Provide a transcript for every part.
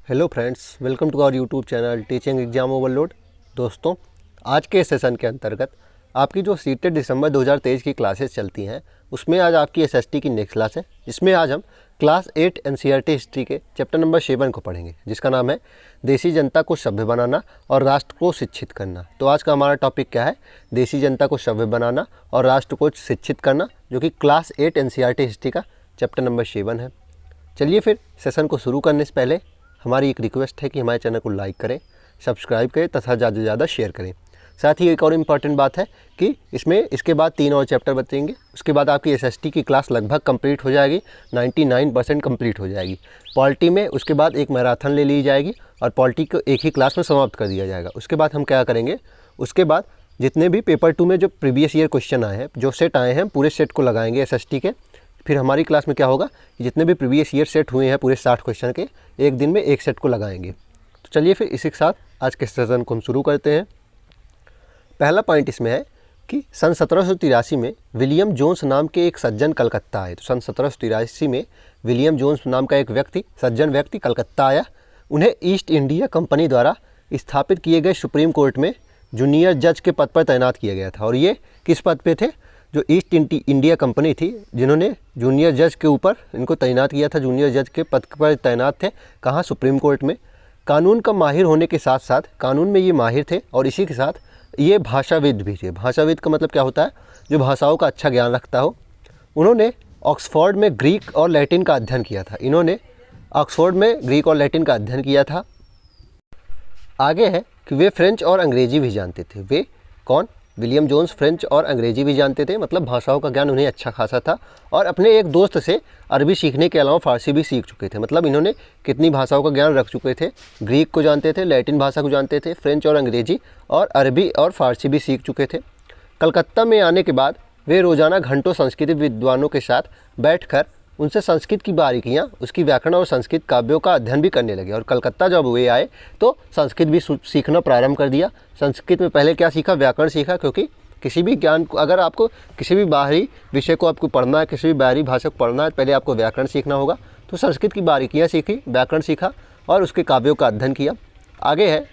Hello friends, welcome to our YouTube channel teaching exam overload. दोस्तों, आज के session के अंतर्गत आपकी जो सीटेट दिसंबर 2023 की क्लासेस चलती हैं उसमें आज आपकी एसएसटी की नेक्स्ट क्लास है, जिसमें आज हम क्लास 8 एनसीईआरटी हिस्ट्री के चैप्टर नंबर 7 को पढ़ेंगे, जिसका नाम है देसी जनता को सभ्य बनाना और राष्ट्र को शिक्षित करना। तो आज का हमारा टॉपिक क्या है? देसी जनता को सभ्य बनाना और राष्ट्र को शिक्षित करना, जो कि क्लास 8 एनसीईआरटी हिस्ट्री का चैप्टर नंबर 7 है। चलिए फिर सेशन को शुरू करने से पहले हमारी एक रिक्वेस्ट है कि हमारे चैनल को लाइक करें, सब्सक्राइब करें तथा ज़्यादा से ज़्यादा शेयर करें। साथ ही एक और इम्पॉर्टेंट बात है कि इसके बाद 3 और चैप्टर बचेंगे। उसके बाद आपकी एसएसटी की क्लास लगभग कंप्लीट हो जाएगी, 99% कंप्लीट हो जाएगी। पॉलिटी में उसके बाद एक मैराथन ले ली जाएगी और पॉलिटी को एक ही क्लास में समाप्त कर दिया जाएगा। उसके बाद हम क्या करेंगे, उसके बाद जितने भी पेपर 2 में जो प्रीवियस ईयर क्वेश्चन आए हैं, जो सेट आए हैं, पूरे सेट को लगाएंगे एसएसटी के। फिर हमारी क्लास में क्या होगा कि जितने भी प्रीवियस ईयर सेट हुए हैं पूरे 60 क्वेश्चन के, एक दिन में एक सेट को लगाएंगे। तो चलिए फिर इसी के साथ आज के सेशन को हम शुरू करते हैं। पहला पॉइंट इसमें है कि सन 1783 में विलियम जोन्स नाम के एक सज्जन कलकत्ता आए। तो सन 1783 में विलियम जोन्स नाम का एक सज्जन व्यक्ति कलकत्ता आया। उन्हें ईस्ट इंडिया कंपनी द्वारा स्थापित किए गए सुप्रीम कोर्ट में जूनियर जज के पद पर तैनात किया गया था। और ये किस पद पे थे? जो ईस्ट इंडिया कंपनी थी, जिन्होंने जूनियर जज के ऊपर इनको तैनात किया था, जूनियर जज के पद पर तैनात थे। कहाँ? सुप्रीम कोर्ट में। कानून का माहिर होने के साथ साथ कानून में ये माहिर थे और इसी के साथ ये भाषाविद भी थे। भाषाविद का मतलब क्या होता है? जो भाषाओं का अच्छा ज्ञान रखता हो। उन्होंने ऑक्सफोर्ड में ग्रीक और लैटिन का अध्ययन किया था। इन्होंने ऑक्सफोर्ड में ग्रीक और लैटिन का अध्ययन किया था। आगे है कि वे फ्रेंच और अंग्रेजी भी जानते थे। वे कौन? विलियम जोन्स फ्रेंच और अंग्रेजी भी जानते थे, मतलब भाषाओं का ज्ञान उन्हें अच्छा खासा था। और अपने एक दोस्त से अरबी सीखने के अलावा फ़ारसी भी सीख चुके थे। मतलब इन्होंने कितनी भाषाओं का ज्ञान रख चुके थे? ग्रीक को जानते थे, लैटिन भाषा को जानते थे, फ्रेंच और अंग्रेजी और अरबी और फ़ारसी भी सीख चुके थे। कलकत्ता में आने के बाद वे रोज़ाना घंटों संस्कृत विद्वानों के साथ बैठकर उनसे संस्कृत की बारीकियाँ, उसकी व्याकरण और संस्कृत काव्यों का अध्ययन भी करने लगे। और कलकत्ता जब वे आए तो संस्कृत भी सीखना प्रारंभ कर दिया। संस्कृत में पहले क्या सीखा? व्याकरण सीखा, क्योंकि किसी भी ज्ञान को, अगर आपको किसी भी बाहरी विषय को आपको पढ़ना है, किसी भी बाहरी भाषा को पढ़ना है, पहले आपको व्याकरण सीखना होगा। तो संस्कृत की बारीकियाँ सीखी, व्याकरण सीखा और उसके काव्यों का अध्ययन किया। आगे है,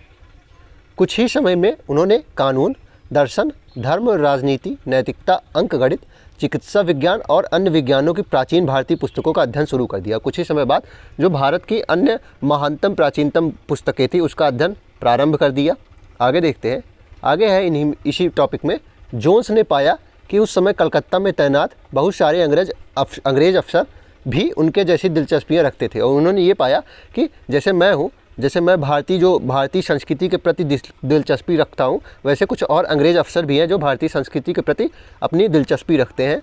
कुछ ही समय में उन्होंने कानून, दर्शन, धर्म, राजनीति, नैतिकता, अंकगणित, चिकित्सा विज्ञान और अन्य विज्ञानों की प्राचीन भारतीय पुस्तकों का अध्ययन शुरू कर दिया। कुछ ही समय बाद जो भारत की अन्य महानतम प्राचीनतम पुस्तकें थी उसका अध्ययन प्रारंभ कर दिया। आगे देखते हैं। आगे है इसी टॉपिक में, जोन्स ने पाया कि उस समय कलकत्ता में तैनात बहुत सारे अंग्रेज अफसर भी उनके जैसी दिलचस्पियाँ रखते थे। और उन्होंने ये पाया कि जैसे मैं भारतीय संस्कृति के प्रति दिलचस्पी रखता हूँ, वैसे कुछ और अंग्रेज अफसर भी हैं जो भारतीय संस्कृति के प्रति अपनी दिलचस्पी रखते हैं।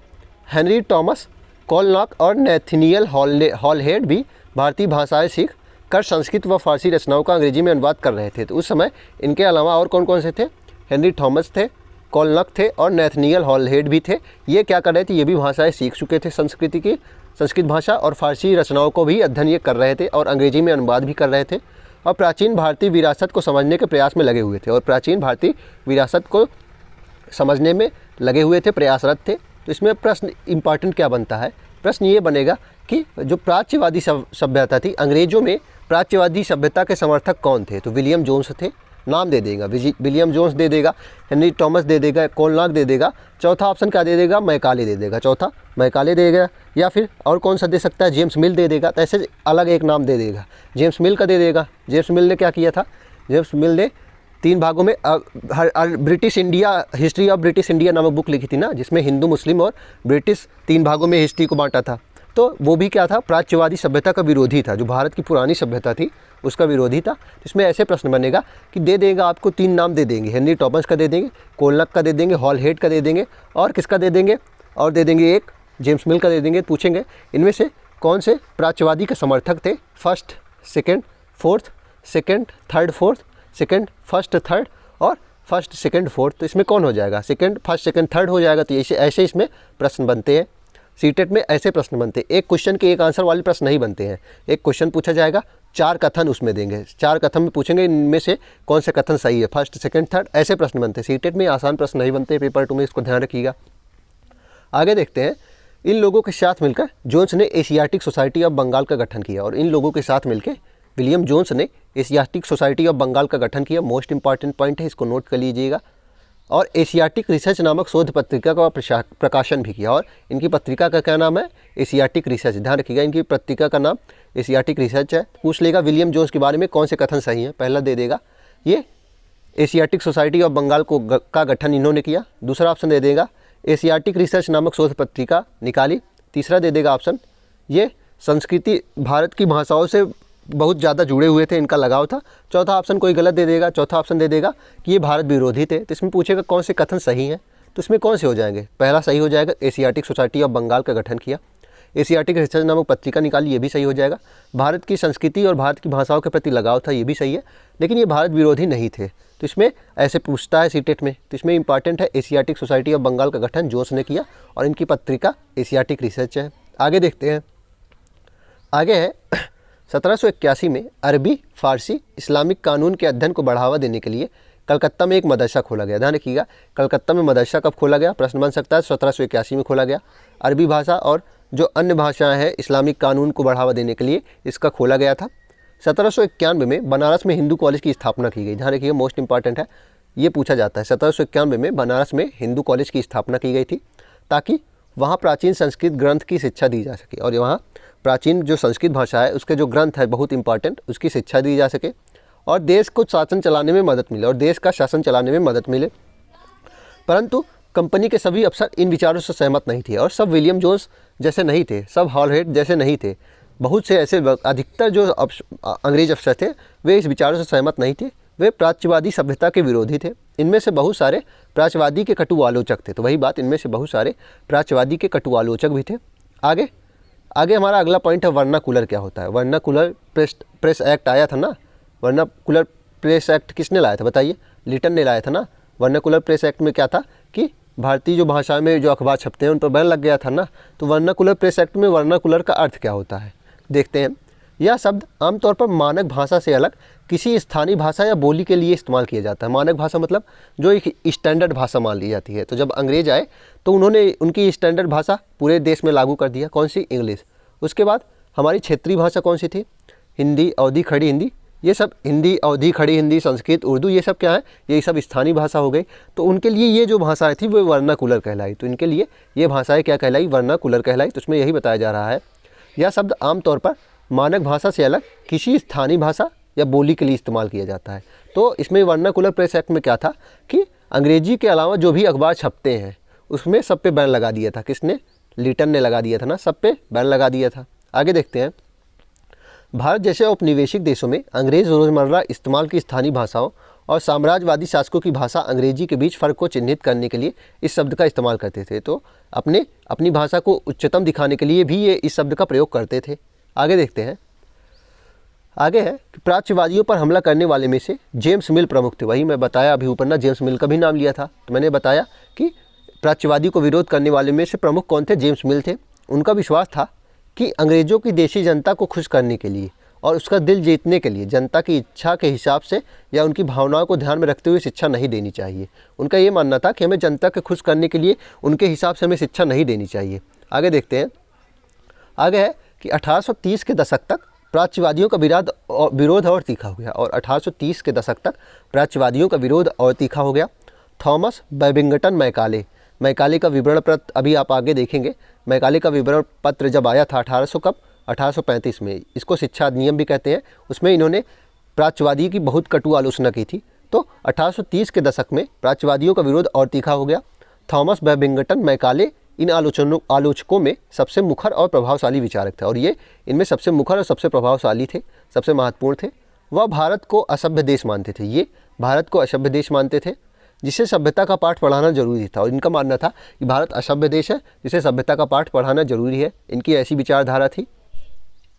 हेनरी थॉमस कॉलनॉक और नेथनियल हॉलहेड भी भारतीय भाषाएं सीख कर संस्कृत व फारसी रचनाओं का अंग्रेजी में अनुवाद कर रहे थे। तो उस समय इनके अलावा और कौन कौन से थे? हेनरी थॉमस थे, कॉलनॉक थे और नेथनियल हॉलहेड भी थे। ये क्या कर रहे थे? ये भी भाषाएँ सीख चुके थे, संस्कृत भाषा और फारसी रचनाओं को भी अध्ययन ये कर रहे थे और अंग्रेजी में अनुवाद भी कर रहे थे और प्राचीन भारतीय विरासत को समझने के प्रयास में लगे हुए थे। और प्राचीन भारतीय विरासत को समझने में लगे हुए थे, प्रयासरत थे। तो इसमें प्रश्न इंपॉर्टेंट क्या बनता है? प्रश्न ये बनेगा कि जो प्राच्यवादी सभ्यता थी, अंग्रेजों में प्राच्यवादी सभ्यता के समर्थक कौन थे? तो विलियम जोन्स थे। नाम दे देगा, विलियम जोन्स दे देगा, हेनरी थॉमस दे देगा, कॉलनॉक दे देगा। चौथा ऑप्शन क्या दे देगा? मैकाले दे देगा। चौथा मैकाले देगा, या फिर और कौन सा दे सकता है? जेम्स मिल दे देगा। तो ऐसे अलग एक नाम दे देगा, जेम्स मिल का दे देगा। जेम्स मिल ने क्या किया था? जेम्स मिल ने 3 भागों में British India, history of British India नामक बुक लिखी थी ना, जिसमें हिंदू, मुस्लिम और ब्रिटिश 3 भागों में हिस्ट्री को बांटा था। तो वो भी क्या था? प्राच्यवादी सभ्यता का विरोधी था। जो भारत की पुरानी सभ्यता थी उसका विरोधी था। इसमें ऐसे प्रश्न बनेगा कि दे देगा, आपको 3 नाम दे देंगे, हेनरी थॉमस का दे देंगे, कॉलनॉक का दे देंगे, हॉलहेड का दे देंगे और किसका दे देंगे? और दे देंगे एक जेम्स मिल का दे देंगे। पूछेंगे इनमें से कौन से प्राच्यवादी के समर्थक थे? First, second, fourth, second, third, fourth, second, first, third और फर्स्ट, सेकेंड, फोर्थ। तो इसमें कौन हो जाएगा? सेकेंड, फर्स्ट, सेकेंड, थर्ड हो जाएगा। तो ऐसे इसमें प्रश्न बनते हैं। सीटेट में ऐसे प्रश्न बनते हैं। एक क्वेश्चन के एक आंसर वाले प्रश्न नहीं बनते हैं। एक क्वेश्चन पूछा जाएगा, 4 कथन उसमें देंगे, 4 कथन में पूछेंगे इनमें से कौन से कथन सही है, फर्स्ट, सेकंड, थर्ड, ऐसे प्रश्न बनते हैं। सीटेट में आसान प्रश्न नहीं बनते, पेपर 2 में इसको ध्यान रखिएगा। आगे देखते हैं। इन लोगों के साथ मिलकर जोन्स ने एशियाटिक सोसाइटी ऑफ बंगाल का गठन किया और इन लोगों के साथ मिलकर विलियम जोन्स ने एशियाटिक सोसाइटी ऑफ बंगाल का गठन किया। मोस्ट इंपॉर्टेंट पॉइंट है, इसको नोट कर लीजिएगा। और एशियाटिक रिसर्च नामक शोध पत्रिका का प्रकाशन भी किया। और इनकी पत्रिका का क्या नाम है? Asiatic research. ध्यान रखिएगा, इनकी पत्रिका का नाम एशियाटिक रिसर्च है। पूछ लेगा विलियम जोन्स के बारे में कौन से कथन सही हैं, पहला दे देगा ये एशियाटिक सोसाइटी ऑफ बंगाल का गठन इन्होंने किया। दूसरा ऑप्शन दे देगा एशियाटिक रिसर्च नामक शोध पत्रिका निकाली। तीसरा दे देगा ऑप्शन ये संस्कृति भारत की भाषाओं से बहुत ज़्यादा जुड़े हुए थे, इनका लगाव था। चौथा ऑप्शन कोई गलत दे देगा। चौथा ऑप्शन दे देगा कि ये भारत विरोधी थे। तो इसमें पूछेगा कौन से कथन सही हैं, तो इसमें कौन से हो जाएंगे? पहला सही हो जाएगा एशियाटिक सोसाइटी ऑफ बंगाल का गठन किया। एशियाटिक रिसर्च नामक पत्रिका निकाली, ये भी सही हो जाएगा। भारत की संस्कृति और भारत की भाषाओं के प्रति लगाव था, ये भी सही है। लेकिन ये भारत विरोधी नहीं थे, तो इसमें ऐसे पूछता है सीटेट में, तो इसमें इंपॉर्टेंट है एशियाटिक सोसाइटी ऑफ बंगाल का गठन जोन्स ने किया और इनकी पत्रिका एशियाटिक रिसर्च है। आगे देखते हैं। आगे है 1781 में अरबी फारसी इस्लामिक कानून के अध्ययन को बढ़ावा देने के लिए कलकत्ता में एक मदरसा खोला गया। ध्यान रखिएगा, कलकत्ता में मदरसा कब खोला गया? प्रश्न बन सकता है। 1781 में खोला गया। अरबी भाषा और जो अन्य भाषाएं हैं इस्लामिक कानून को बढ़ावा देने के लिए इसका खोला गया था। 1791 में बनारस में हिंदू कॉलेज की स्थापना की गई। ध्यान रखिएगा, मोस्ट इंपॉर्टेंट है, ये पूछा जाता है। 1791 में बनारस में हिंदू कॉलेज की स्थापना की गई थी ताकि वहाँ प्राचीन संस्कृत ग्रंथ की शिक्षा दी जा सके और वहाँ प्राचीन जो संस्कृत भाषा है उसके जो ग्रंथ है बहुत इंपॉर्टेंट, उसकी शिक्षा दी जा सके और देश को शासन चलाने में मदद मिले और देश का शासन चलाने में मदद मिले। परंतु कंपनी के सभी अफसर इन विचारों से सहमत नहीं थे और सब विलियम जोन्स जैसे नहीं थे, सब हॉलहेड जैसे नहीं थे। बहुत से ऐसे अधिकतर जो अंग्रेज अफसर थे वे इस विचारों से सहमत नहीं थे। वे प्राच्यवादी सभ्यता के विरोधी थे। इनमें से बहुत सारे प्राच्यवादी के कटु आलोचक थे। तो वही बात, इनमें से बहुत सारे प्राच्यवादी के कटु आलोचक भी थे। आगे हमारा अगला पॉइंट है वर्नाकुलर क्या होता है। वर्नाकुलर प्रेस एक्ट आया था ना, वर्नाकुलर प्रेस एक्ट किसने लाया था बताइए? लिटन ने लाया था ना। वर्नाकुलर प्रेस एक्ट में क्या था कि भारतीय जो भाषा में जो अखबार छपते हैं उन पर बैन लग गया था ना। तो वर्नाकुलर प्रेस एक्ट में वर्नाकुलर का अर्थ क्या होता है देखते हैं। यह शब्द आमतौर पर मानक भाषा से अलग किसी स्थानीय भाषा या बोली के लिए इस्तेमाल किया जाता है। मानक भाषा मतलब जो एक स्टैंडर्ड भाषा मान ली जाती है। तो जब अंग्रेज आए तो उन्होंने उनकी स्टैंडर्ड भाषा पूरे देश में लागू कर दिया। कौन सी? इंग्लिश। उसके बाद हमारी क्षेत्रीय भाषा कौन सी थी? हिंदी, अवधी, खड़ी हिंदी। ये सब हिंदी, अवधी, खड़ी हिंदी, संस्कृत, उर्दू, ये सब क्या है? ये सब स्थानीय भाषा हो गई। तो उनके लिए ये जो भाषाएं थी वो वर्नाकुलर कहलाई। तो इनके लिए ये भाषाएं क्या कहलाई? वर्नाकुलर कहलाई। तो उसमें यही बताया जा रहा है यह शब्द आमतौर पर मानक भाषा से अलग किसी स्थानीय भाषा या बोली के लिए इस्तेमाल किया जाता है। तो इसमें वर्नाकुलर प्रेस एक्ट में क्या था कि अंग्रेजी के अलावा जो भी अखबार छपते हैं उसमें सब पे बैन लगा दिया था। किसने? लिटन ने लगा दिया था ना, सब पे बैन लगा दिया था। आगे देखते हैं। भारत जैसे औपनिवेशिक देशों में अंग्रेज रोज़मर्रा इस्तेमाल की स्थानीय भाषाओं और साम्राज्यवादी शासकों की भाषा अंग्रेजी के बीच फ़र्क को चिन्हित करने के लिए इस शब्द का इस्तेमाल करते थे। तो अपनी भाषा को उच्चतम दिखाने के लिए भी ये इस शब्द का प्रयोग करते थे। आगे देखते हैं। आगे है कि प्राच्यवादियों पर हमला करने वाले में से जेम्स मिल प्रमुख थे। वही मैं बताया अभी ऊपर ना, जेम्स मिल का भी नाम लिया था। तो मैंने बताया कि प्राच्यवादी को विरोध करने वाले में से प्रमुख कौन थे? जेम्स मिल थे। उनका विश्वास था कि अंग्रेज़ों की देशी जनता को खुश करने के लिए और उसका दिल जीतने के लिए जनता की इच्छा के हिसाब से या उनकी भावनाओं को ध्यान में रखते हुए शिक्षा नहीं देनी चाहिए। उनका ये मानना था कि हमें जनता के खुश करने के लिए उनके हिसाब से हमें शिक्षा नहीं देनी चाहिए। आगे देखते हैं। आगे है कि 1830 के दशक तक प्राच्यवादियों का विरोध और तीखा हो गया और 1830 के दशक तक प्राच्यवादियों का विरोध और तीखा हो गया। थॉमस बैबिंगटन मैकाले का विवरण पत्र अभी आप आगे देखेंगे। मैकाले का विवरण पत्र जब आया था 1835 में, इसको शिक्षा अधिनियम भी कहते हैं। उसमें इन्होंने प्राच्यवादी की बहुत कटु आलोचना की थी। तो 1830 के दशक में प्राच्यवादियों का विरोध और तीखा हो गया। थॉमस बैबिंगटन मैकाले इन आलोचकों में सबसे मुखर और प्रभावशाली विचारक थे और ये इनमें सबसे मुखर और सबसे प्रभावशाली थे, सबसे महत्वपूर्ण थे। वह भारत को असभ्य देश मानते थे। ये भारत को असभ्य देश मानते थे जिसे सभ्यता का पाठ पढ़ाना जरूरी था और इनका मानना था कि भारत असभ्य देश है जिसे सभ्यता का पाठ पढ़ाना जरूरी है। इनकी ऐसी विचारधारा थी।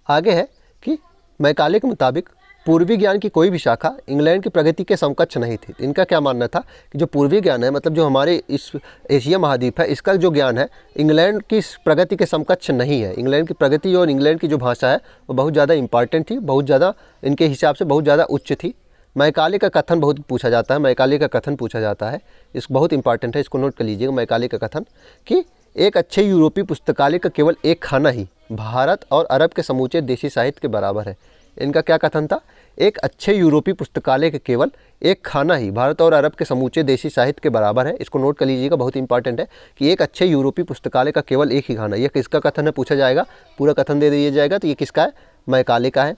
आगे है कि मैकाले के मुताबिक पूर्वी ज्ञान की कोई भी शाखा इंग्लैंड की प्रगति के समकक्ष नहीं थी। इनका क्या मानना था कि जो पूर्वी ज्ञान है, मतलब जो हमारे इस एशिया महाद्वीप है, इसका जो ज्ञान है इंग्लैंड की प्रगति के समकक्ष नहीं है। इंग्लैंड की प्रगति और इंग्लैंड की जो भाषा है वो बहुत ज़्यादा इंपॉर्टेंट थी, बहुत ज़्यादा इनके हिसाब से बहुत ज़्यादा उच्च थी। मैकाले का कथन बहुत पूछा जाता है। मैकाले का कथन पूछा जाता है, इस बहुत इंपॉर्टेंट है, इसको नोट कर लीजिएगा। मैकाले का कथन कि एक अच्छे यूरोपीय पुस्तकालय का केवल एक खाना ही भारत और अरब के समूचे देशी साहित्य के बराबर है। इनका क्या कथन था? एक अच्छे यूरोपीय पुस्तकालय के केवल एक खाना ही भारत और अरब के समूचे देशी साहित्य के बराबर है। इसको नोट कर लीजिएगा, बहुत इंपॉर्टेंट है कि एक अच्छे यूरोपीय पुस्तकालय का केवल एक ही खाना। यह किसका कथन है पूछा जाएगा, पूरा कथन दे दिया जाएगा तो ये किसका है? मैकाले का है।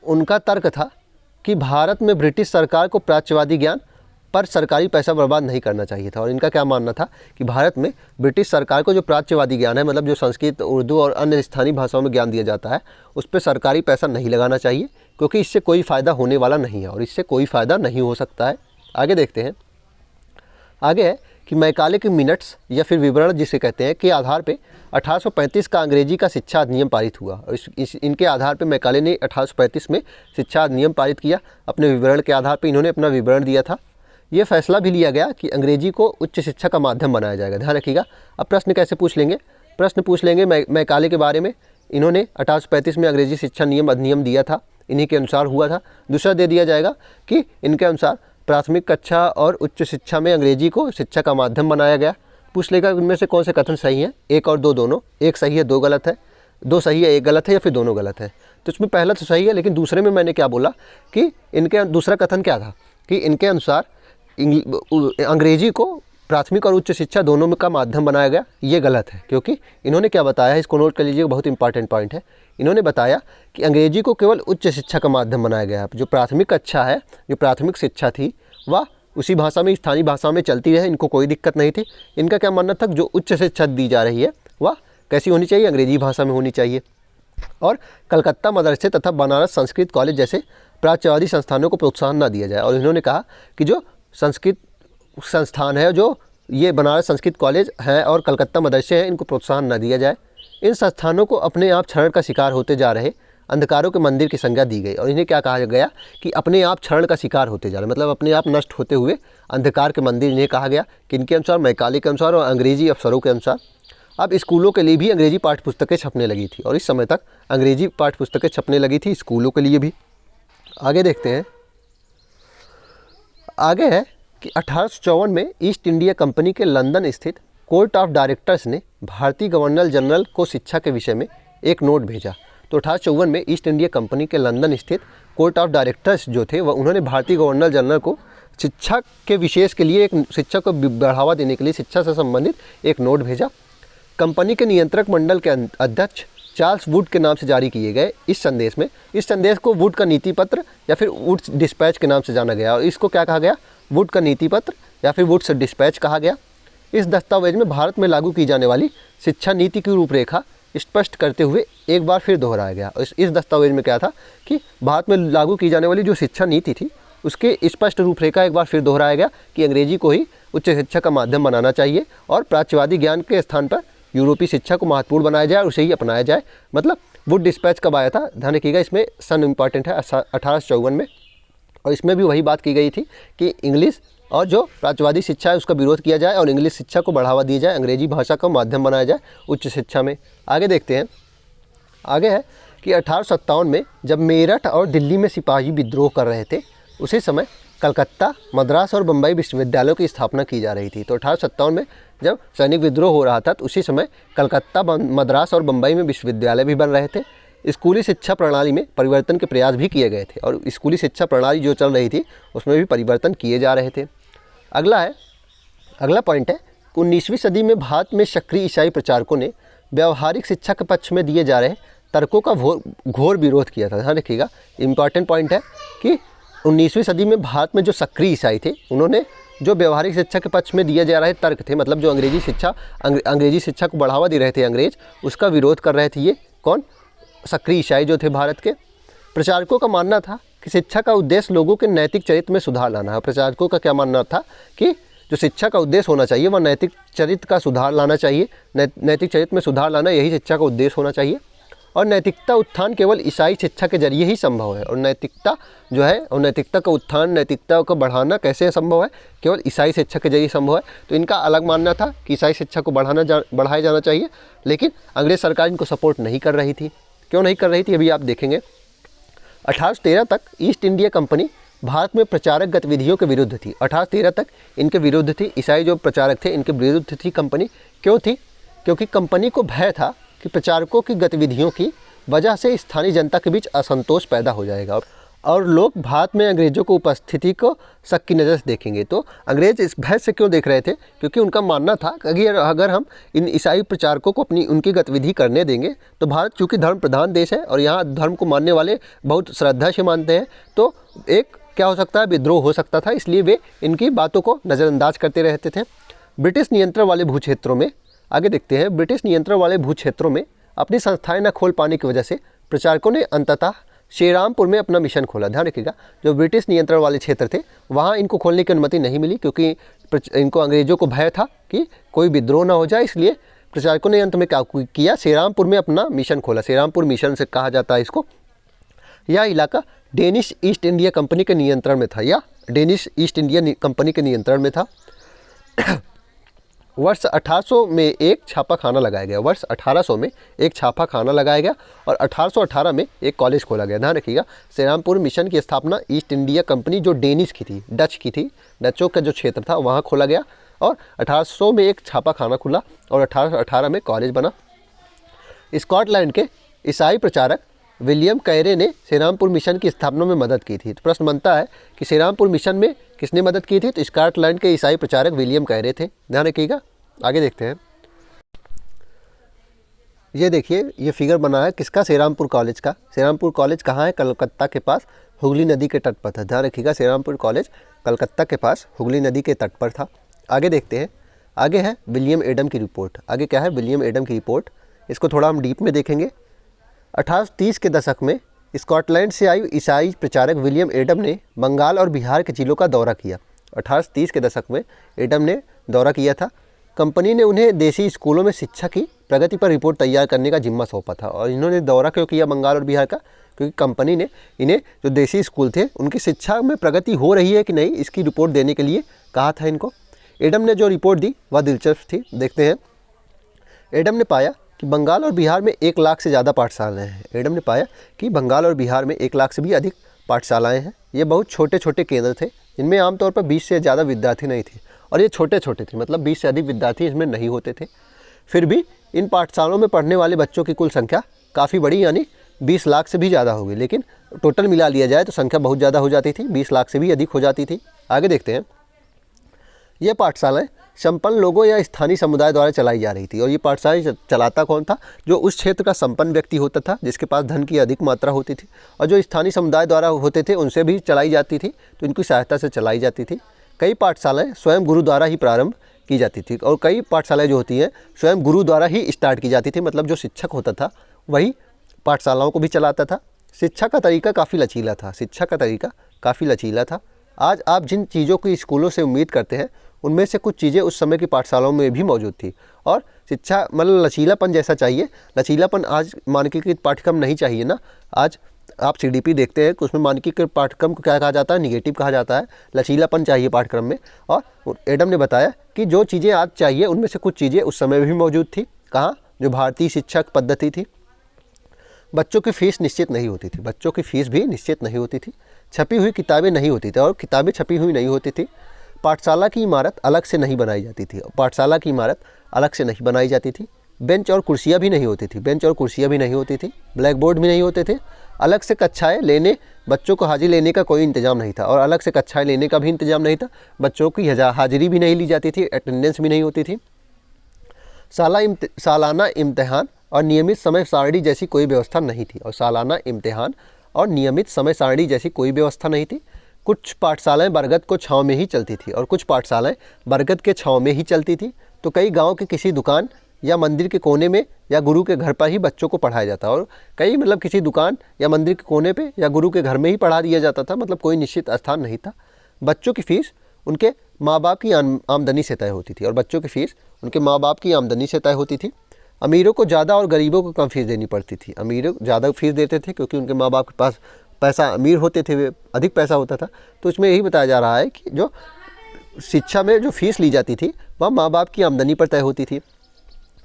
उनका तर्क था कि भारत में ब्रिटिश सरकार को प्राच्यवादी ज्ञान पर सरकारी पैसा बर्बाद नहीं करना चाहिए था। और इनका क्या मानना था कि भारत में ब्रिटिश सरकार को जो प्राच्यवादी ज्ञान है, मतलब जो संस्कृत, उर्दू और अन्य स्थानीय भाषाओं में ज्ञान दिया जाता है, उस पर सरकारी पैसा नहीं लगाना चाहिए, क्योंकि इससे कोई फ़ायदा होने वाला नहीं है और इससे कोई फ़ायदा नहीं हो सकता है। आगे देखते हैं। आगे है कि मैकाले के मिनट्स या फिर विवरण जिसे कहते हैं के आधार पे 1835 का अंग्रेजी का शिक्षा अधिनियम पारित हुआ। और इनके आधार पे मैकाले ने 1835 में शिक्षा अधिनियम पारित किया। अपने विवरण के आधार पे इन्होंने अपना विवरण दिया था। ये फैसला भी लिया गया कि अंग्रेजी को उच्च शिक्षा का माध्यम बनाया जाएगा। ध्यान रखिएगा। अब प्रश्न कैसे पूछ लेंगे? प्रश्न पूछ लेंगे मैकाले के बारे में। इन्होंने 1835 में अंग्रेजी शिक्षा नियम अधिनियम दिया था, इन्हीं के अनुसार हुआ था। दूसरा दे दिया जाएगा कि इनके अनुसार प्राथमिक कक्षा और उच्च शिक्षा में अंग्रेजी को शिक्षा का माध्यम बनाया गया। पूछ लेगा इनमें से कौन से कथन सही हैं, एक और दो दोनों, एक सही है दो गलत है, दो सही है एक गलत है, या फिर दोनों गलत है। तो इसमें पहला तो सही है, लेकिन दूसरे में मैंने क्या बोला कि इनके दूसरा कथन क्या था कि इनके अनुसार अंग्रेजी को प्राथमिक और उच्च शिक्षा दोनों में का माध्यम बनाया गया। ये गलत है, क्योंकि इन्होंने क्या बताया है, इसको नोट कर लीजिएगा, बहुत इंपॉर्टेंट पॉइंट है। इन्होंने बताया कि अंग्रेजी को केवल उच्च शिक्षा का माध्यम बनाया गया है। जो प्राथमिक कक्षा है, जो प्राथमिक शिक्षा थी, वह उसी भाषा में, स्थानीय भाषा में चलती रहे, इनको कोई दिक्कत नहीं थी। इनका क्या मानना था, जो उच्च शिक्षा दी जा रही है वह कैसी होनी चाहिए? अंग्रेजी भाषा में होनी चाहिए। और कलकत्ता मदरसे तथा बनारस संस्कृत कॉलेज जैसे प्राच्यवादी संस्थानों को प्रोत्साहन न दिया जाए। और इन्होंने कहा कि जो संस्कृत संस्थान है, जो ये बनारस संस्कृत कॉलेज है और कलकत्ता मदरसे हैं, इनको प्रोत्साहन न दिया जाए। इन संस्थानों को अपने आप क्षरण का शिकार होते जा रहे अंधकारों के मंदिर की संज्ञा दी गई। और इन्हें क्या कहा गया कि अपने आप क्षरण का शिकार होते जा रहे, मतलब अपने आप नष्ट होते हुए अंधकार के मंदिर, इन्हें कहा गया। किनके अनुसार? मैकाले के अनुसार और अंग्रेजी अफसरों के अनुसार। अब स्कूलों के लिए भी अंग्रेजी पाठ्यपुस्तकें छपने लगी थी, और इस समय तक अंग्रेजी पाठ्यपुस्तकें छपने लगी थी स्कूलों के लिए भी। आगे देखते हैं। आगे है कि 1854 में ईस्ट इंडिया कंपनी के लंदन स्थित कोर्ट ऑफ डायरेक्टर्स ने भारतीय गवर्नर जनरल को शिक्षा के विषय में एक नोट भेजा। तो 1854 में ईस्ट इंडिया कंपनी के लंदन स्थित कोर्ट ऑफ डायरेक्टर्स जो थे, वह उन्होंने भारतीय गवर्नर जनरल को शिक्षा के विशेष के लिए, एक शिक्षा को बढ़ावा देने के लिए शिक्षा से संबंधित एक नोट भेजा। कंपनी के नियंत्रक मंडल के अध्यक्ष चार्ल्स वुड के नाम से जारी किए गए इस संदेश को वुड का नीति पत्र या फिर वुड्स डिस्पैच के नाम से जाना गया। और इसको क्या कहा गया? वुड का नीति पत्र या फिर वुड्स डिस्पैच कहा गया। इस दस्तावेज में भारत में लागू की जाने वाली शिक्षा नीति की रूपरेखा स्पष्ट करते हुए एक बार फिर दोहराया गया। इस दस्तावेज में क्या था कि भारत में लागू की जाने वाली जो शिक्षा नीति थी, उसके स्पष्ट रूपरेखा एक बार फिर दोहराया गया कि अंग्रेजी को ही उच्च शिक्षा का माध्यम बनाना चाहिए और प्राच्यवादी ज्ञान के स्थान पर यूरोपीय शिक्षा को महत्वपूर्ण बनाया जाए और उसे ही अपनाया जाए। मतलब वुड डिस्पैच कब आया था? ध्यान रखिएगा, इसमें सन इंपॉर्टेंट है, 1854 में। और इसमें भी वही बात की गई थी कि इंग्लिश और जो प्राच्यवादी शिक्षा है उसका विरोध किया जाए और इंग्लिश शिक्षा को बढ़ावा दिया जाए, अंग्रेजी भाषा का माध्यम बनाया जाए उच्च शिक्षा में। आगे देखते हैं। आगे है कि 1857 में जब मेरठ और दिल्ली में सिपाही विद्रोह कर रहे थे, उसी समय कलकत्ता, मद्रास और बम्बई विश्वविद्यालयों की स्थापना की जा रही थी। तो 1857 में जब सैनिक विद्रोह हो रहा था, तो उसी समय कलकत्ता, मद्रास और बम्बई में विश्वविद्यालय भी बन रहे थे। स्कूली शिक्षा प्रणाली में परिवर्तन के प्रयास भी किए गए थे और स्कूली शिक्षा प्रणाली जो चल रही थी उसमें भी परिवर्तन किए जा रहे थे। अगला पॉइंट है, 19वीं सदी में भारत में सक्रिय ईसाई प्रचारकों ने व्यावहारिक शिक्षा के पक्ष में दिए जा रहे तर्कों का घोर विरोध किया था। ध्यान रखिएगा, इंपॉर्टेंट पॉइंट है कि 19वीं सदी में भारत में जो सक्रिय ईसाई थे, उन्होंने जो व्यवहारिक शिक्षा के पक्ष में दिए जा रहे तर्क थे, मतलब जो अंग्रेजी शिक्षा को बढ़ावा दे रहे थे अंग्रेज, उसका विरोध कर रहे थे। ये कौन? सक्रिय ईसाई जो थे भारत के। प्रचारकों का मानना था कि शिक्षा का उद्देश्य लोगों के नैतिक चरित्र में सुधार लाना है। प्रचारकों का क्या मानना था कि जो शिक्षा का उद्देश्य होना चाहिए वह नैतिक चरित्र का सुधार लाना चाहिए, नैतिक चरित्र में सुधार लाना, यही शिक्षा का उद्देश्य होना चाहिए। और नैतिकता उत्थान केवल ईसाई शिक्षा के जरिए ही संभव है। और नैतिकता जो है, और नैतिकता का उत्थान, नैतिकता को बढ़ाना कैसे संभव है? केवल ईसाई शिक्षा के जरिए संभव है। तो इनका अलग मानना था कि ईसाई शिक्षा को बढ़ाया जाना चाहिए, लेकिन अंग्रेज सरकार इनको सपोर्ट नहीं कर रही थी। क्यों नहीं कर रही थी, अभी आप देखेंगे। 1813 तक ईस्ट इंडिया कंपनी भारत में प्रचारक गतिविधियों के विरुद्ध थी। 1813 तक इनके विरुद्ध थी, ईसाई जो प्रचारक थे इनके विरुद्ध थी कंपनी। क्यों थी? क्योंकि कंपनी को भय था कि प्रचारकों की गतिविधियों की वजह से स्थानीय जनता के बीच असंतोष पैदा हो जाएगा और लोग भारत में अंग्रेज़ों को उपस्थिति को शक की नज़र से देखेंगे। तो अंग्रेज़ इस भय से क्यों देख रहे थे? क्योंकि उनका मानना था कि अगर हम इन ईसाई प्रचारकों को उनकी गतिविधि करने देंगे तो भारत चूँकि धर्म प्रधान देश है और यहाँ धर्म को मानने वाले बहुत श्रद्धा से मानते हैं, तो एक क्या हो सकता है, विद्रोह हो सकता था। इसलिए वे इनकी बातों को नज़रअंदाज करते रहते थे। ब्रिटिश नियंत्रण वाले भू क्षेत्रों में, आगे देखते हैं, ब्रिटिश नियंत्रण वाले भू क्षेत्रों में अपनी संस्थाएं न खोल पाने की वजह से प्रचारकों ने अंततः श्रीरामपुर में अपना मिशन खोला। ध्यान रखिएगा, जो ब्रिटिश नियंत्रण वाले क्षेत्र थे वहाँ इनको खोलने की अनुमति नहीं मिली, क्योंकि इनको अंग्रेज़ों को भय था कि कोई विद्रोह ना हो जाए। इसलिए प्रचारकों ने अंत में क्या किया, श्रीरामपुर में अपना मिशन खोला। श्रीरामपुर मिशन से कहा जाता है इसको। यह इलाका डेनिश ईस्ट इंडिया कंपनी के नियंत्रण में था, या डेनिश ईस्ट इंडिया कंपनी के नियंत्रण में था। वर्ष 1800 में एक छापाखाना लगाया गया। वर्ष 1800 में एक छापाखाना लगाया गया और 1818 में एक कॉलेज खोला गया। ध्यान रखिएगा, श्रीरामपुर मिशन की स्थापना ईस्ट इंडिया कंपनी जो डेनिश की थी, डच की थी, डचों का जो क्षेत्र था वहाँ खोला गया और 1800 में एक छापाखाना खुला और 1818 में कॉलेज बना। स्कॉटलैंड के ईसाई प्रचारक विलियम कैरे ने श्रीरामपुर मिशन की स्थापना में मदद की थी। तो प्रश्न बनता है कि श्रीरामपुर मिशन में किसने मदद की थी? तो स्कॉटलैंड के ईसाई प्रचारक विलियम कैरे थे। ध्यान रखिएगा। आगे देखते हैं, ये देखिए, ये फिगर बना है किसका? श्रीरामपुर कॉलेज का। श्रीरामपुर कॉलेज कहाँ है? कलकत्ता के पास हुगली नदी के तट पर था। ध्यान रखिएगा, श्रीरामपुर कॉलेज कलकत्ता के पास हुगली नदी के तट पर था। आगे देखते हैं, आगे है विलियम एडम की रिपोर्ट। आगे क्या है? विलियम एडम की रिपोर्ट। इसको थोड़ा हम डीप में देखेंगे। 1830 के दशक में स्कॉटलैंड से आए ईसाई प्रचारक विलियम एडम ने बंगाल और बिहार के जिलों का दौरा किया। 1830 के दशक में एडम ने दौरा किया था। कंपनी ने उन्हें देसी स्कूलों में शिक्षा की प्रगति पर रिपोर्ट तैयार करने का जिम्मा सौंपा था। और इन्होंने दौरा क्यों किया बंगाल और बिहार का? क्योंकि कंपनी ने इन्हें जो देसी स्कूल थे उनकी शिक्षा में प्रगति हो रही है कि नहीं, इसकी रिपोर्ट देने के लिए कहा था इनको। एडम ने जो रिपोर्ट दी वह दिलचस्प थी। देखते हैं, एडम ने पाया कि बंगाल और बिहार में 1 लाख से ज़्यादा पाठशालाएँ हैं। एडम ने पाया कि बंगाल और बिहार में 1 लाख से भी अधिक पाठशालाएँ हैं। ये बहुत छोटे छोटे केंद्र थे, इनमें आमतौर पर 20 से ज़्यादा विद्यार्थी नहीं थे और ये छोटे छोटे थे, मतलब 20 से अधिक विद्यार्थी इसमें नहीं होते थे। फिर भी इन पाठशालाओं में पढ़ने वाले बच्चों की कुल संख्या काफ़ी बड़ी, यानी 20 लाख से भी ज़्यादा होगी। लेकिन टोटल मिला लिया जाए तो संख्या बहुत ज़्यादा हो जाती थी, 20 लाख से भी अधिक हो जाती थी। आगे देखते हैं, ये पाठशालाएँ संपन्न लोगों या स्थानीय समुदाय द्वारा चलाई जा रही थी। और ये पाठशालाएँ चलाता कौन था? जो उस क्षेत्र का संपन्न व्यक्ति होता था, जिसके पास धन की अधिक मात्रा होती थी। और जो स्थानीय समुदाय द्वारा होते थे उनसे भी चलाई जाती थी, तो इनकी सहायता से चलाई जाती थी। कई पाठशालाएँ स्वयं गुरु द्वारा ही प्रारंभ की जाती थी और कई पाठशालाएँ जो होती हैं स्वयं गुरु द्वारा ही स्टार्ट की जाती थी, मतलब जो शिक्षक होता था वही पाठशालाओं को भी चलाता था। शिक्षा का तरीका काफ़ी लचीला था। शिक्षा का तरीका काफ़ी लचीला था। आज आप जिन चीज़ों की स्कूलों से उम्मीद करते हैं उनमें से कुछ चीज़ें उस समय की पाठशालाओं में भी मौजूद थी। और शिक्षा मतलब लचीलापन जैसा चाहिए, लचीलापन आज मानकीकृत पाठ्यक्रम नहीं चाहिए ना। आज आप CDP देखते हैं कि उसमें मानकीकृत पाठ्यक्रम को क्या कहा जाता है? निगेटिव कहा जाता है। लचीलापन चाहिए पाठ्यक्रम में। और एडम ने बताया कि जो चीज़ें आज चाहिए उनमें से कुछ चीज़ें उस समय भी मौजूद थी। कहाँ? जो भारतीय शिक्षा पद्धति थी। बच्चों की फ़ीस निश्चित नहीं होती थी। बच्चों की फ़ीस भी निश्चित नहीं होती थी। छपी हुई किताबें नहीं होती थी और किताबें छपी हुई नहीं होती थी। पाठशाला की इमारत अलग से नहीं बनाई जाती थी। पाठशाला की इमारत अलग से नहीं बनाई जाती थी। बेंच और कुर्सियाँ भी नहीं होती थी। बेंच और कुर्सियाँ भी नहीं होती थी। ब्लैक बोर्ड भी नहीं होते थे। अलग से कक्षाएं लेने, बच्चों को हाजिरी लेने का कोई इंतजाम नहीं था और अलग से कक्षाएं लेने का भी इंतजाम नहीं था। बच्चों की हाजिरी भी नहीं ली जाती थी, अटेंडेंस भी नहीं होती थी। सालाना इम्तिहान और नियमित समय सारणी जैसी कोई व्यवस्था नहीं थी। और सालाना इम्तिहान और नियमित समय सारणी जैसी कोई व्यवस्था नहीं थी। कुछ पाठशालाएं बरगद को छाँव में ही चलती थी और कुछ पाठशालाएं बरगद के छाँव में ही चलती थी। तो कई गांव के किसी दुकान या मंदिर के कोने में या गुरु के घर पर ही बच्चों को पढ़ाया जाता, और कई मतलब किसी दुकान या मंदिर के कोने पे या गुरु के घर में ही पढ़ा दिया जाता था, मतलब कोई निश्चित स्थान नहीं था। बच्चों की फ़ीस उनके माँ बाप की आमदनी से तय होती थी और बच्चों की फ़ीस उनके माँ बाप की आमदनी से तय होती थी। अमीरों को ज़्यादा और गरीबों को कम फीस देनी पड़ती थी। अमीरों ज़्यादा फीस देते थे क्योंकि उनके माँ बाप के पास पैसा, अमीर होते थे वे, अधिक पैसा होता था। तो इसमें यही बताया जा रहा है कि जो शिक्षा में जो फीस ली जाती थी वह माँ बाप की आमदनी पर तय होती थी।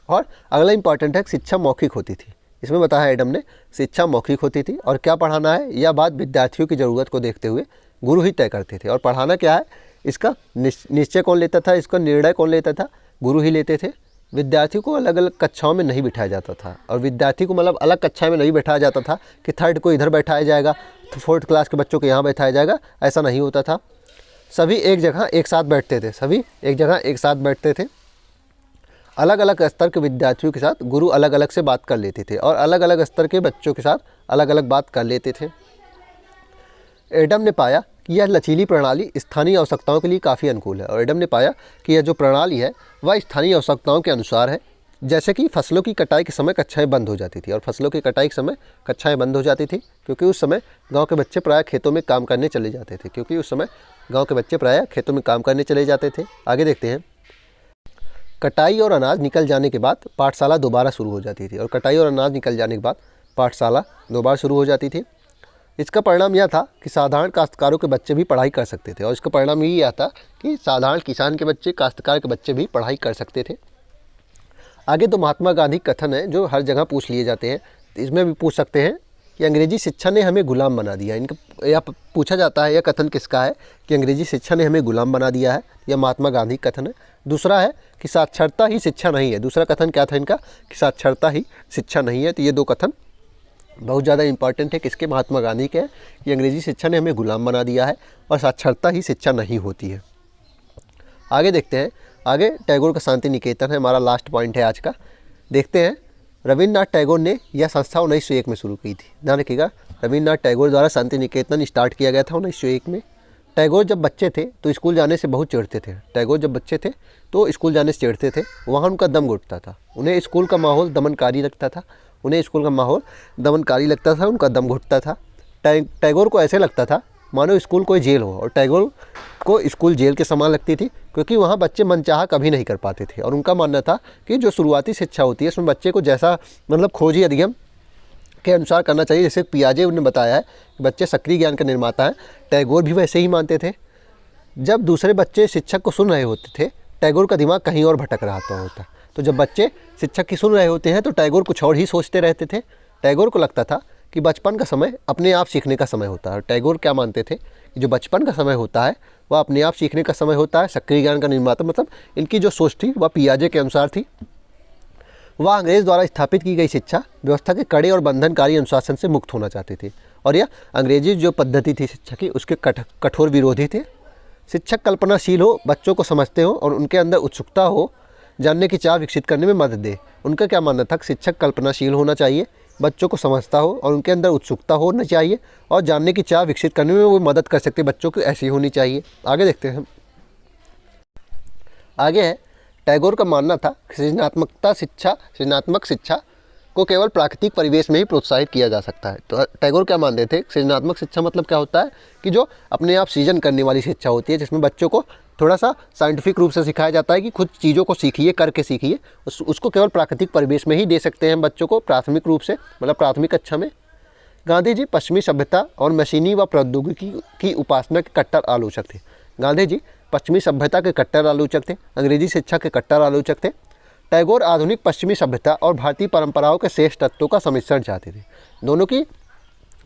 और अगला इंपॉर्टेंट है, शिक्षा मौखिक होती थी। इसमें बताया एडम ने, शिक्षा मौखिक होती थी और क्या पढ़ाना है यह बात विद्यार्थियों की ज़रूरत को देखते हुए गुरु ही तय करते थे। और पढ़ाना क्या है इसका निश्चय कौन लेता था, इसका निर्णय कौन लेता था? गुरु ही लेते थे। विद्यार्थी को अलग अलग कक्षाओं में नहीं बिठाया जाता था, और विद्यार्थी को मतलब अलग कक्षा में नहीं बैठाया जाता था कि थर्ड को इधर बैठाया जाएगा तो फोर्थ क्लास के बच्चों को यहाँ बैठाया जाएगा, ऐसा नहीं होता था। सभी एक जगह एक साथ बैठते थे, सभी एक जगह एक साथ बैठते थे। अलग अलग स्तर के विद्यार्थियों के साथ गुरु अलग अलग से बात कर लेते थे और अलग अलग स्तर के बच्चों के साथ अलग अलग बात कर लेते थे। एडम ने पाया कि यह लचीली प्रणाली स्थानीय आवश्यकताओं के लिए काफ़ी अनुकूल है, और एडम ने पाया कि यह जो प्रणाली है वह स्थानीय आवश्यकताओं के अनुसार है। जैसे कि फसलों की कटाई के समय कक्षाएं बंद हो जाती थी, और फसलों की कटाई के समय कक्षाएं बंद हो जाती थी क्योंकि उस समय गांव के बच्चे प्रायः खेतों में काम करने चले जाते थे, आगे देखते हैं। कटाई और अनाज निकल जाने के बाद पाठशाला दोबारा शुरू हो जाती थी, और कटाई और अनाज निकल जाने के बाद पाठशाला दोबारा शुरू हो जाती थी। इसका परिणाम यह था कि साधारण काश्तकारों के बच्चे भी पढ़ाई कर सकते थे, और इसका परिणाम यही आता कि साधारण किसान के बच्चे, काश्तकार के बच्चे भी पढ़ाई कर सकते थे। आगे तो महात्मा गांधी कथन है जो हर जगह पूछ लिए जाते हैं, इसमें भी पूछ सकते हैं कि अंग्रेजी शिक्षा ने हमें गुलाम बना दिया। इनका यह पूछा जाता है, यह कथन किसका है कि अंग्रेजी शिक्षा ने हमें गुलाम बना दिया है, यह महात्मा गांधी कथन है। दूसरा है कि साक्षरता ही शिक्षा नहीं है। दूसरा कथन क्या था इनका कि साक्षरता ही शिक्षा नहीं है। तो ये दो कथन बहुत ज़्यादा इंपॉर्टेंट है, किसके, महात्मा गांधी के, कि अंग्रेजी शिक्षा ने हमें गुलाम बना दिया है और साक्षरता ही शिक्षा नहीं होती है। आगे देखते हैं। आगे टैगोर का शांति निकेतन है, हमारा लास्ट पॉइंट है आज का। देखते हैं। रविन्द्रनाथ टैगोर ने यह संस्था 1901 में शुरू की थी। ध्यान रखिएगा, रविन्द्रनाथ टैगोर द्वारा शांति निकेतन स्टार्ट किया गया था 1901 में। टैगोर जब बच्चे थे तो स्कूल जाने से बहुत चिढ़ते थे। वहाँ उनका दम घुटता था, उन्हें स्कूल का माहौल दमनकारी लगता था, उनका दम घुटता था। टैगोर को ऐसे लगता था मानो स्कूल कोई जेल हो, और टैगोर को स्कूल जेल के समान लगती थी क्योंकि वहाँ बच्चे मनचाहा कभी नहीं कर पाते थे। और उनका मानना था कि जो शुरुआती शिक्षा होती है उसमें बच्चे को जैसा मतलब खोजी अधिगम के अनुसार करना चाहिए। जैसे पियाजे ने बताया है कि बच्चे सक्रिय ज्ञान का निर्माता है, टैगोर भी वैसे ही मानते थे। जब दूसरे बच्चे शिक्षक को सुन रहे होते थे, टैगोर का दिमाग कहीं और भटक रहा होता। तो जब बच्चे शिक्षक की सुन रहे होते हैं तो टैगोर कुछ और ही सोचते रहते थे। टैगोर को लगता था कि बचपन का समय अपने आप सीखने का समय होता है। टैगोर क्या मानते थे कि जो बचपन का समय होता है वह अपने आप सीखने का समय होता है। सक्रिय ज्ञान का निर्माता मतलब इनकी जो सोच थी वह पियाजे के अनुसार थी। वह अंग्रेज द्वारा स्थापित की गई शिक्षा व्यवस्था के कड़े और बंधनकारी अनुशासन से मुक्त होना चाहते थे, और यह अंग्रेजी जो पद्धति थी शिक्षा की उसके कठोर विरोधी थे। शिक्षक कल्पनाशील हो, बच्चों को समझते हो और उनके अंदर उत्सुकता हो, जानने की चाह विकसित करने में मदद दे। उनका क्या मानना था, शिक्षक कल्पनाशील होना चाहिए, बच्चों को समझता हो और उनके अंदर उत्सुकता होना चाहिए, और जानने की चाह विकसित करने में वो मदद कर सकते बच्चों की, ऐसी होनी चाहिए। आगे देखते हैं। आगे है, टैगोर का मानना था कि सृजनात्मक शिक्षा को केवल प्राकृतिक परिवेश में ही प्रोत्साहित किया जा सकता है। तो टैगोर क्या मानते थे, सृजनात्मक शिक्षा मतलब क्या होता है कि जो अपने आप सृजन करने वाली शिक्षा होती है, जिसमें बच्चों को थोड़ा सा साइंटिफिक रूप से सिखाया जाता है कि खुद चीज़ों को सीखिए, करके सीखिए। उसको केवल प्राकृतिक परिवेश में ही दे सकते हैं बच्चों को, प्राथमिक रूप से, मतलब प्राथमिक कक्षा में। गांधी जी पश्चिमी सभ्यता और मशीनी व प्रौद्योगिकी की उपासना के कट्टर आलोचक थे। गांधी जी पश्चिमी सभ्यता के कट्टर आलोचक थे, अंग्रेजी शिक्षा के कट्टर आलोचक थे। टैगोर आधुनिक पश्चिमी सभ्यता और भारतीय परंपराओं के शेष तत्वों का सम्मिश्रण चाहते थे। दोनों की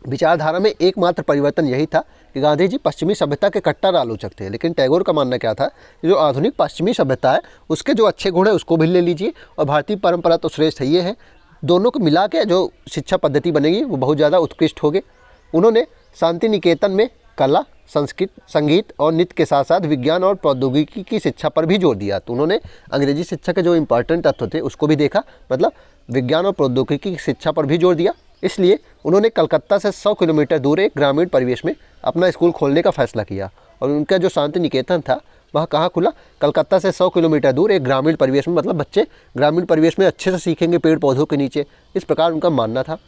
विचारधारा में एकमात्र परिवर्तन यही था कि गांधी जी पश्चिमी सभ्यता के कट्टर आलोचक थे, लेकिन टैगोर का मानना क्या था कि जो आधुनिक पश्चिमी सभ्यता है उसके जो अच्छे गुण है उसको भी ले लीजिए, और भारतीय परंपरा तो श्रेष्ठ ही है। दोनों को मिला के जो शिक्षा पद्धति बनेगी वो बहुत ज़्यादा उत्कृष्ट होगी। उन्होंने शांति निकेतन में कला, संस्कृत, संगीत और नृत्य के साथ साथ विज्ञान और प्रौद्योगिकी की शिक्षा पर भी जोर दिया। तो उन्होंने अंग्रेजी शिक्षा के जो इम्पॉर्टेंट तत्व थे उसको भी देखा, मतलब विज्ञान और प्रौद्योगिकी की शिक्षा पर भी जोर दिया। इसलिए उन्होंने कलकत्ता से 100 किलोमीटर दूर एक ग्रामीण परिवेश में अपना स्कूल खोलने का फैसला किया, और उनका जो शांति निकेतन था वह कहाँ खुला, कलकत्ता से 100 किलोमीटर दूर एक ग्रामीण परिवेश में, मतलब बच्चे ग्रामीण परिवेश में अच्छे से सीखेंगे पेड़ पौधों के नीचे, इस प्रकार उनका मानना था।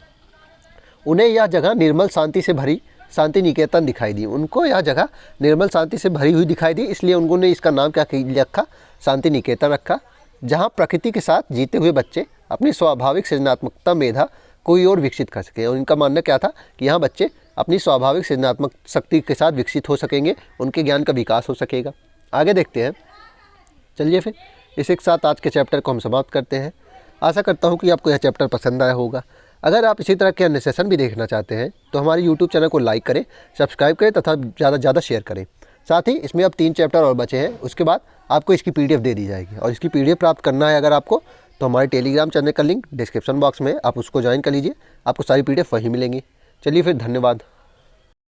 उन्हें यह जगह निर्मल शांति से भरी शांति निकेतन दिखाई दी, उनको यह जगह निर्मल शांति से भरी हुई दिखाई दी, इसलिए उन्होंने इसका नाम क्या रखा, शांति निकेतन रखा, जहाँ प्रकृति के साथ जीते हुए बच्चे अपनी स्वाभाविक सृजनात्मकता मेधा कोई और विकसित कर सकें। और इनका मानना क्या था कि यहाँ बच्चे अपनी स्वाभाविक सृजनात्मक शक्ति के साथ विकसित हो सकेंगे, उनके ज्ञान का विकास हो सकेगा। आगे देखते हैं। चलिए फिर इसी के साथ आज के चैप्टर को हम समाप्त करते हैं। आशा करता हूँ कि आपको यह चैप्टर पसंद आया होगा। अगर आप इसी तरह के अन्य सेशन भी देखना चाहते हैं तो हमारे YouTube चैनल को लाइक करें, सब्सक्राइब करें तथा ज़्यादा से ज़्यादा शेयर करें। साथ ही इसमें अब 3 चैप्टर और बचे हैं, उसके बाद आपको इसकी PDF दे दी जाएगी। और इसकी PDF प्राप्त करना है अगर आपको, तो हमारे टेलीग्राम चैनल का लिंक डिस्क्रिप्शन बॉक्स में है, आप उसको ज्वाइन कर लीजिए, आपको सारी PDF वहीं मिलेंगी। चलिए फिर, धन्यवाद।